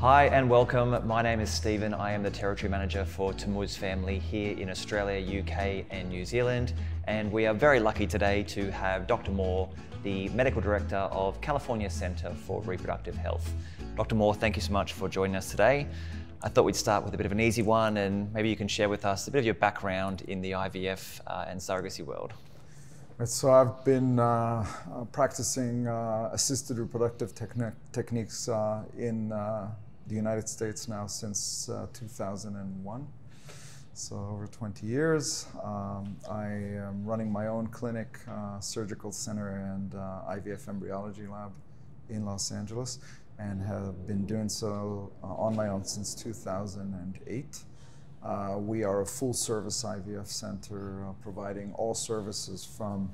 Hi and welcome. My name is Stephen. I am the Territory Manager for Tmuz family here in Australia, UK and New Zealand. And we are very lucky today to have Dr. Mor, the Medical Director of California Centre for Reproductive Health. Dr. Mor, thank you so much for joining us today. I thought we'd start with a bit of an easy one, and maybe you can share with us a bit of your background in the IVF and surrogacy world. So I've been practicing assisted reproductive techniques in the United States now since 2001, so over 20 years. I am running my own clinic, surgical center, and IVF embryology lab in Los Angeles, and have been doing so on my own since 2008. We are a full-service IVF center providing all services from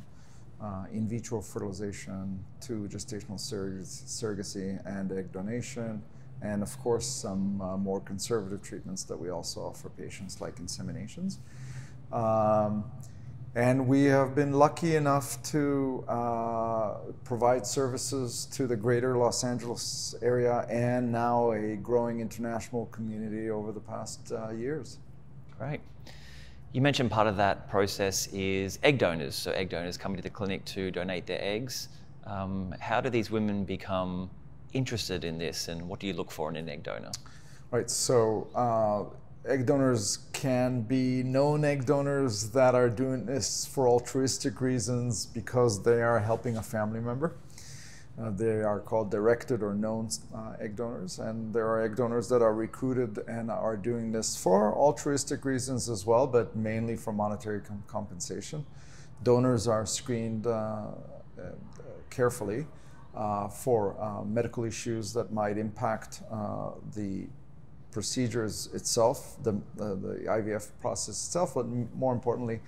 in vitro fertilization to gestational surrogacy and egg donation, and of course some more conservative treatments that we also offer patients, like inseminations. And we have been lucky enough to provide services to the greater Los Angeles area and now a growing international community over the past years. Great. You mentioned part of that process is egg donors. So egg donors coming to the clinic to donate their eggs. How do these women become interested in this, and what do you look for in an egg donor? Right, so egg donors can be known egg donors that are doing this for altruistic reasons because they are helping a family member. They are called directed or known egg donors, and there are egg donors that are recruited and are doing this for altruistic reasons as well, but mainly for monetary compensation. Donors are screened carefully for medical issues that might impact the procedures itself, the IVF process itself, but more importantly,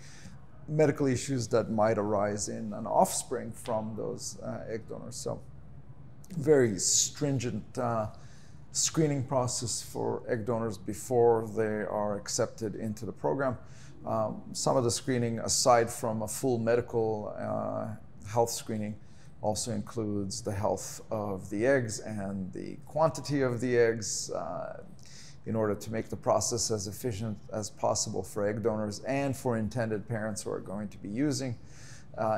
medical issues that might arise in an offspring from those egg donors. So very stringent screening process for egg donors before they are accepted into the program. Some of the screening, aside from a full medical health screening, also includes the health of the eggs and the quantity of the eggs in order to make the process as efficient as possible for egg donors and for intended parents who are going to be using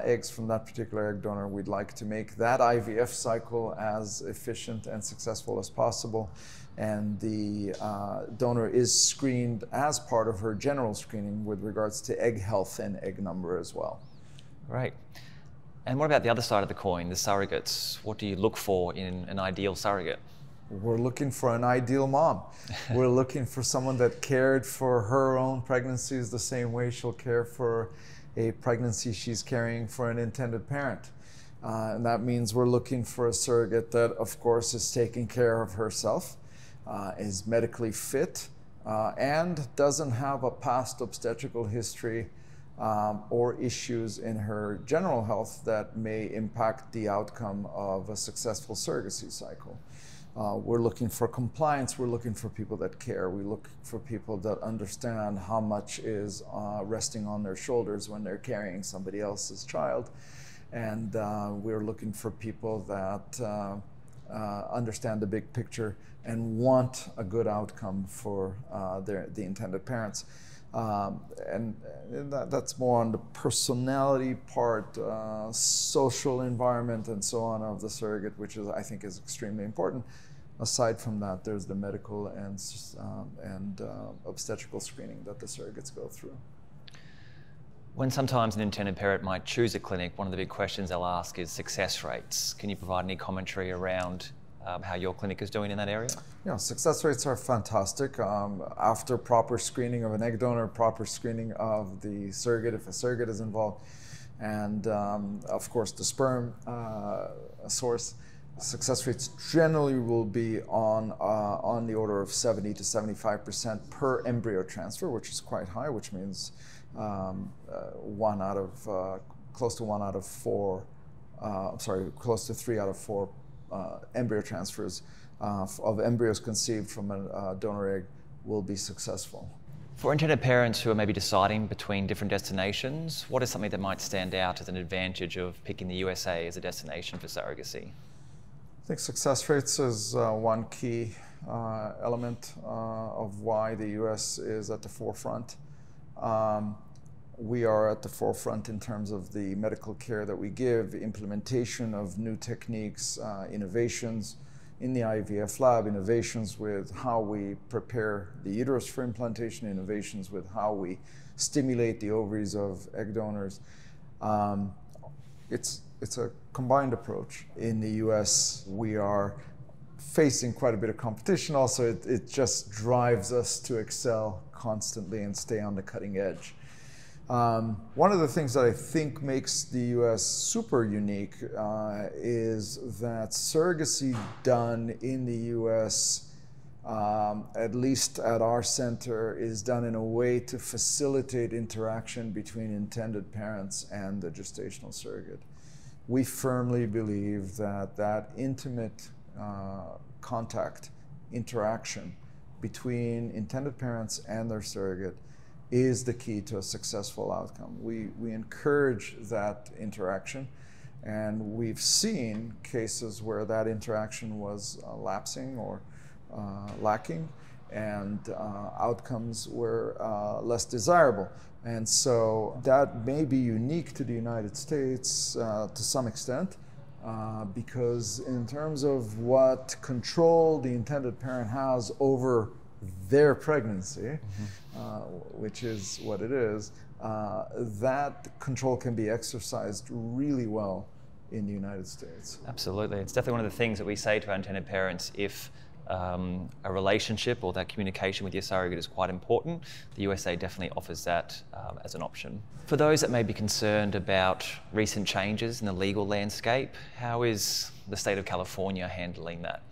eggs from that particular egg donor. We'd like to make that IVF cycle as efficient and successful as possible. And the donor is screened as part of her general screening with regards to egg health and egg number as well. Great. And what about the other side of the coin, the surrogates? What do you look for in an ideal surrogate? We're looking for an ideal mom. We're looking for someone that cared for her own pregnancies the same way she'll care for a pregnancy she's carrying for an intended parent. And that means we're looking for a surrogate that, of course, is taking care of herself, is medically fit, and doesn't have a past obstetrical history or issues in her general health that may impact the outcome of a successful surrogacy cycle. We're looking for compliance. We're looking for people that care. We look for people that understand how much is resting on their shoulders when they're carrying somebody else's child. And we're looking for people that understand the big picture and want a good outcome for the intended parents. And that's more on the personality part, social environment, and so on of the surrogate, which I think is extremely important. Aside from that, there's the medical and obstetrical screening that the surrogates go through. When sometimes an intended parent might choose a clinic, one of the big questions they'll ask is success rates. Can you provide any commentary around how your clinic is doing in that area? Yeah, success rates are fantastic. After proper screening of an egg donor, proper screening of the surrogate, if a surrogate is involved, and of course the sperm source, success rates generally will be on the order of 70 to 75% per embryo transfer, which is quite high, which means close to 3 out of 4 embryo transfers of embryos conceived from a donor egg will be successful. For intended parents who are maybe deciding between different destinations, what is something that might stand out as an advantage of picking the USA as a destination for surrogacy? I think success rates is one key element of why the U.S. is at the forefront. We are at the forefront in terms of the medical care that we give, implementation of new techniques, innovations in the IVF lab, innovations with how we prepare the uterus for implantation, innovations with how we stimulate the ovaries of egg donors. It's a combined approach. In the US, we are facing quite a bit of competition. Also, it just drives us to excel constantly and stay on the cutting edge. One of the things that I think makes the US super unique is that surrogacy done in the US, at least at our center, is done in a way to facilitate interaction between intended parents and the gestational surrogate. We firmly believe that that intimate contact, interaction between intended parents and their surrogate is the key to a successful outcome. We encourage that interaction, and we've seen cases where that interaction was lapsing or lacking, and outcomes were less desirable. And so that may be unique to the United States to some extent, because in terms of what control the intended parent has over their pregnancy, which is what it is, that control can be exercised really well in the United States. Absolutely. It's definitely one of the things that we say to our intended parents. If a relationship or that communication with your surrogate is quite important, the USA definitely offers that as an option. For those that may be concerned about recent changes in the legal landscape, how is the state of California handling that?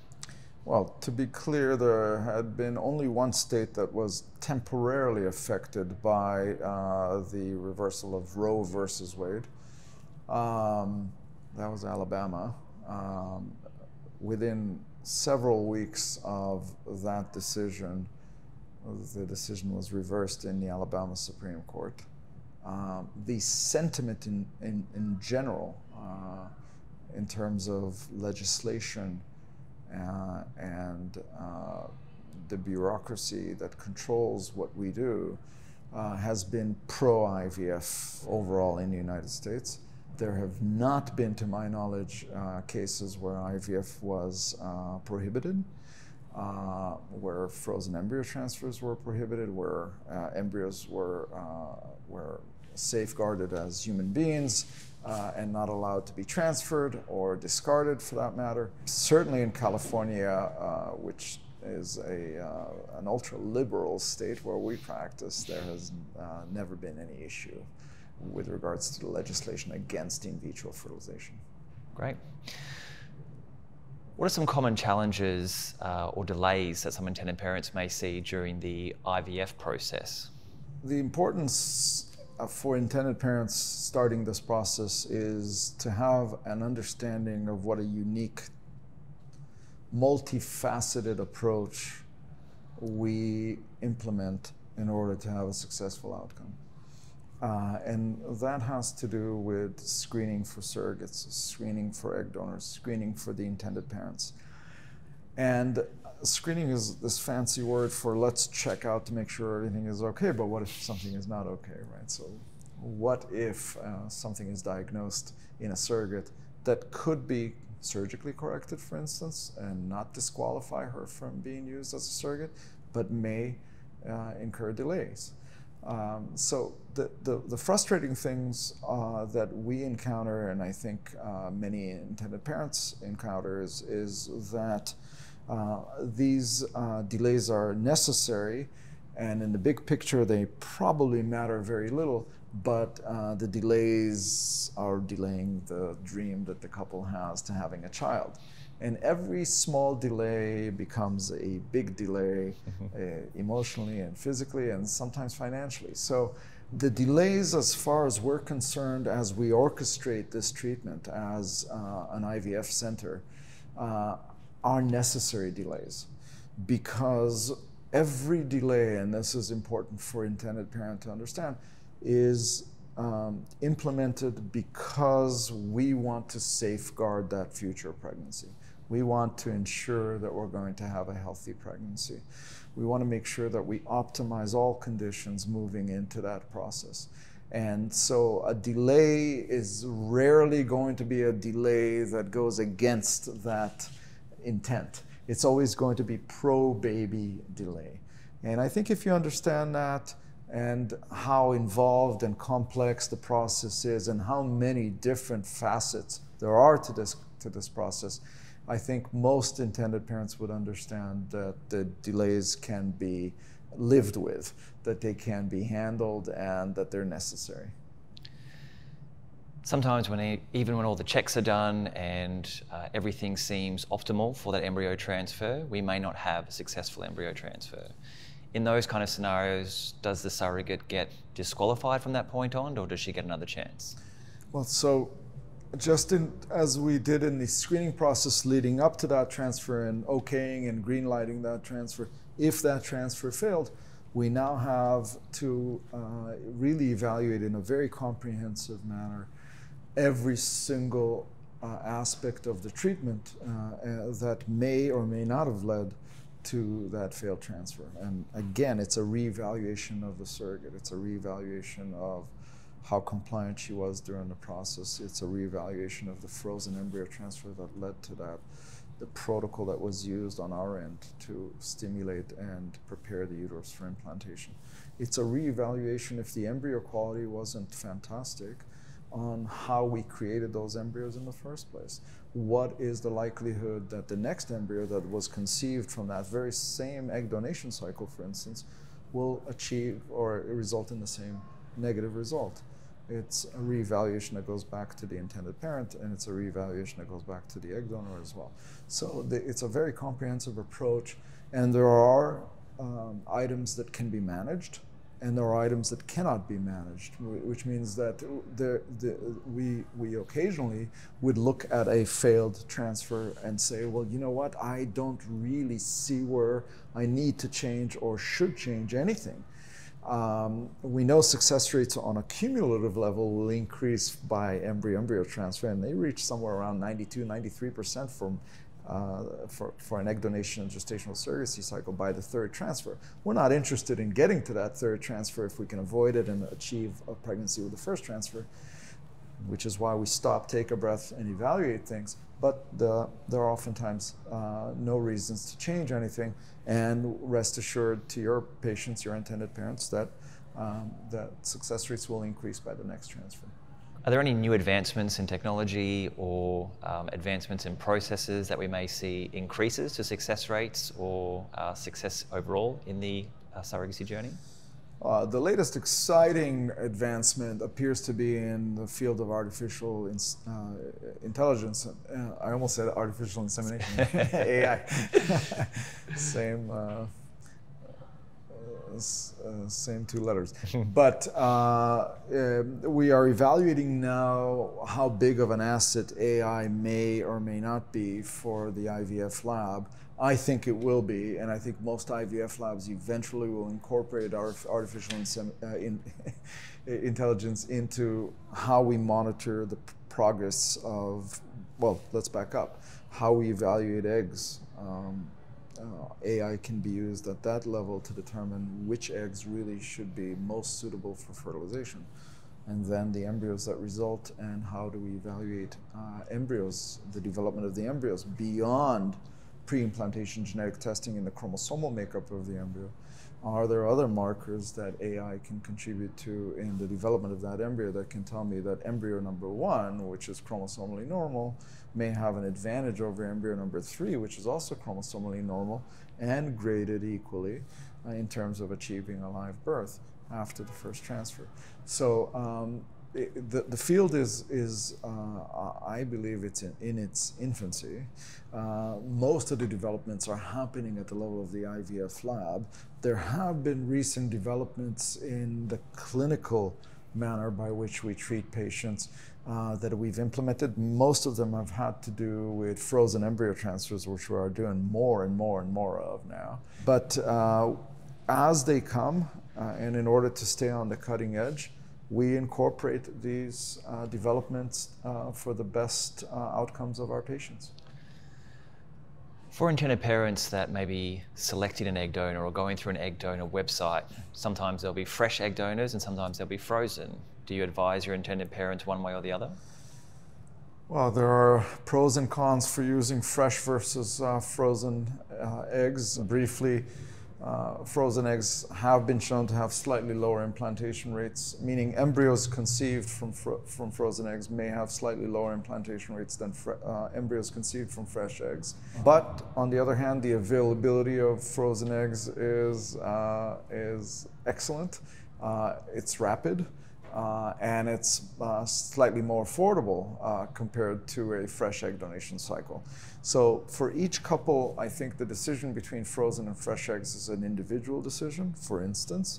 Well, to be clear, there had been only one state that was temporarily affected by the reversal of Roe versus Wade. That was Alabama. Within several weeks of that decision, the decision was reversed in the Alabama Supreme Court. The sentiment in general, in terms of legislation and the bureaucracy that controls what we do, has been pro-IVF overall in the United States. There have not been, to my knowledge, cases where IVF was prohibited, where frozen embryo transfers were prohibited, where embryos were safeguarded as human beings and not allowed to be transferred or discarded, for that matter. Certainly in California, which is an ultra-liberal state where we practice, there has never been any issue with regards to the legislation against in vitro fertilization. Great. What are some common challenges or delays that some intended parents may see during the IVF process? The importance for intended parents starting this process is to have an understanding of what a unique, multifaceted approach we implement in order to have a successful outcome. And that has to do with screening for surrogates, screening for egg donors, screening for the intended parents. And screening is this fancy word for let's check out to make sure everything is okay, but what if something is not okay, right? So what if something is diagnosed in a surrogate that could be surgically corrected, for instance, and not disqualify her from being used as a surrogate, but may incur delays. So the frustrating things that we encounter, and I think many intended parents encounter, is that these delays are necessary, and in the big picture they probably matter very little, but the delays are delaying the dream that the couple has to having a child. And every small delay becomes a big delay emotionally and physically and sometimes financially. So the delays, as far as we're concerned, as we orchestrate this treatment as an IVF center, are necessary delays, because every delay, and this is important for intended parent to understand, is implemented because we want to safeguard that future pregnancy. We want to ensure that we're going to have a healthy pregnancy. We want to make sure that we optimize all conditions moving into that process. And so a delay is rarely going to be a delay that goes against that intent. It's always going to be pro-baby delay. And I think if you understand that and how involved and complex the process is and how many different facets there are to this process, I think most intended parents would understand that the delays can be lived with, that they can be handled, and that they're necessary. Sometimes even when all the checks are done and everything seems optimal for that embryo transfer, we may not have a successful embryo transfer. In those kind of scenarios, does the surrogate get disqualified from that point on, or does she get another chance? Well, so just as we did in the screening process leading up to that transfer and okaying and green lighting that transfer, if that transfer failed, we now have to really evaluate in a very comprehensive manner every single aspect of the treatment that may or may not have led to that failed transfer. And again, it's a reevaluation of the surrogate. It's a reevaluation of how compliant she was during the process. It's a reevaluation of the frozen embryo transfer that led to that, the protocol that was used on our end to stimulate and prepare the uterus for implantation. It's a reevaluation if the embryo quality wasn't fantastic on how we created those embryos in the first place. What is the likelihood that the next embryo that was conceived from that very same egg donation cycle, for instance, will achieve or result in the same negative result? It's a reevaluation that goes back to the intended parent, and it's a reevaluation that goes back to the egg donor as well. So it's a very comprehensive approach, and there are items that can be managed, and there are items that cannot be managed, which means that we occasionally would look at a failed transfer and say, well, you know what, I don't really see where I need to change or should change anything. We know success rates on a cumulative level will increase by embryo-embryo transfer, and they reach somewhere around 92-93% for an egg donation and gestational surrogacy cycle by the third transfer. We're not interested in getting to that third transfer if we can avoid it and achieve a pregnancy with the first transfer, which is why we stop, take a breath, and evaluate things. But there are oftentimes no reasons to change anything, and rest assured to your patients, your intended parents, that that success rates will increase by the next transfer. Are there any new advancements in technology or advancements in processes that we may see increases to success rates or success overall in the surrogacy journey? The latest exciting advancement appears to be in the field of artificial intelligence. I almost said artificial insemination, AI. Same two letters. But we are evaluating now how big of an asset AI may or may not be for the IVF lab. I think it will be, and I think most IVF labs eventually will incorporate artificial intelligence into how we monitor the progress of, well, let's back up, how we evaluate eggs. AI can be used at that level to determine which eggs really should be most suitable for fertilization. And then the embryos that result, and how do we evaluate embryos, the development of the embryos beyond pre-implantation genetic testing in the chromosomal makeup of the embryo. Are there other markers that AI can contribute to in the development of that embryo that can tell me that embryo number 1, which is chromosomally normal, may have an advantage over embryo number 3, which is also chromosomally normal and graded equally in terms of achieving a live birth after the first transfer. So the field is I believe it's in its infancy. Most of the developments are happening at the level of the IVF lab. There have been recent developments in the clinical manner by which we treat patients that we've implemented. Most of them have had to do with frozen embryo transfers, which we are doing more and more and more of now. But as they come, and in order to stay on the cutting edge, we incorporate these developments for the best outcomes of our patients. For intended parents that may be selecting an egg donor or going through an egg donor website, sometimes there'll be fresh egg donors and sometimes they'll be frozen. Do you advise your intended parents one way or the other? Well, there are pros and cons for using fresh versus frozen eggs. Briefly, frozen eggs have been shown to have slightly lower implantation rates, meaning embryos conceived from frozen eggs may have slightly lower implantation rates than embryos conceived from fresh eggs. But on the other hand, the availability of frozen eggs is excellent. It's rapid. And it's slightly more affordable compared to a fresh egg donation cycle. So for each couple, I think the decision between frozen and fresh eggs is an individual decision. For instance,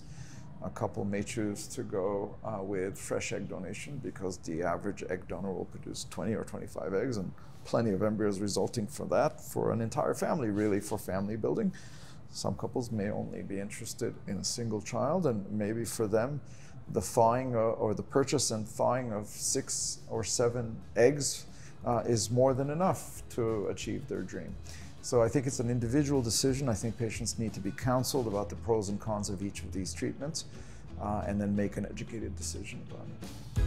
a couple may choose to go with fresh egg donation because the average egg donor will produce 20 or 25 eggs and plenty of embryos resulting from that for an entire family, really, for family building. Some couples may only be interested in a single child, and maybe for them, the thawing or the purchase and thawing of 6 or 7 eggs is more than enough to achieve their dream. So I think it's an individual decision. I think patients need to be counseled about the pros and cons of each of these treatments and then make an educated decision about it.